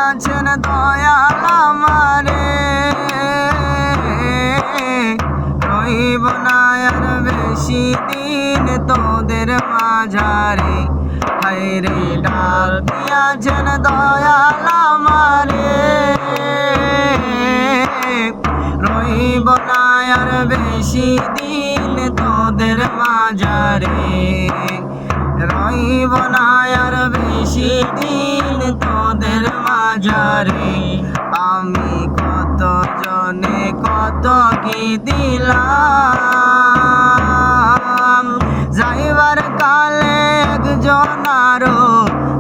দিয়াছেন দয়াল আমারে, রইব না আর বেশি দিন তোদের মাঝারে। হায়রে ডাক দিয়াছেন দয়াল আমারে, রইব না আর বেশি দিন তোদের মাঝারে, রইব না আর বেশি দিন তোদের মাঝারে। আমি কত জনে কত কি দিলাম, যাইবার কালে একজনারও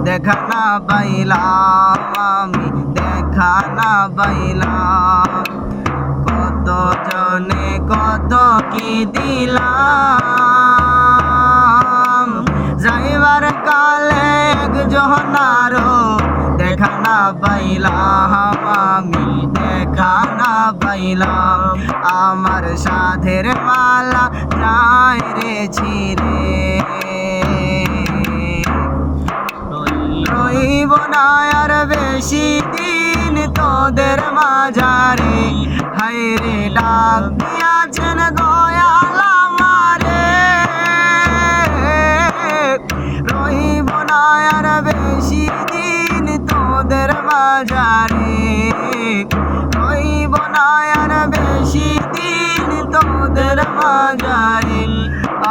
দেখা না পাইলাম, আমি দেখা না পাইলাম। কত জনে কত কি দিলাম, যাইবার কালে একজনারও দেখা না পাইলাম, আমি দেখা না পাইলাম। আমার সাধের মালা যায় রে ছিঁড়ে, রইব না আর বেশি দিন তোদের মাঝারে। হায়রে ডাক দিয়াছেন দয়াল আমারে, রইব না আর বেশি দিন তোদের মাঝারে, রইব না আর বেশি দিন তোদের মাঝারে।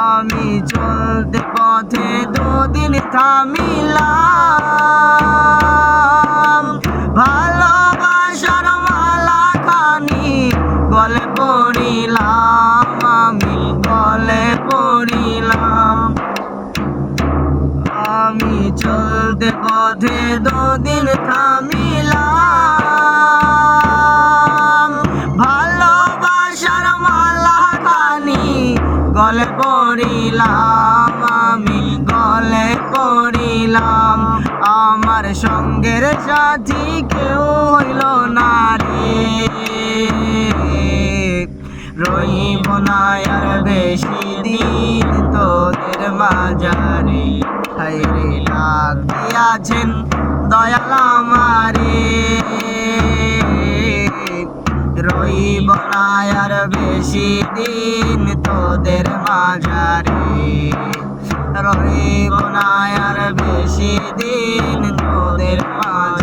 আমি চলতে পথে দুদিন থামিলাম, ভালোবাসার মালা খানি গলে পড়িলাম, আমি গলে পড়িলাম। আমি চলতে পথে দুদিন থামিলাম, ভালোবাসার মালা খানি গলে পড়িলাম, আমি গলে পড়িলাম। আমার সঙ্গের সাথী কেউ হইল না রে, রইব না আর বেশি দিন তোদের মাঝারে। হায়রে ডাক দিয়াছেন দয়াল আমারে, রইব না আর বেশি দিন তোদের মাঝারে, রইব না আর বেশি দিন তোদের মাঝারে।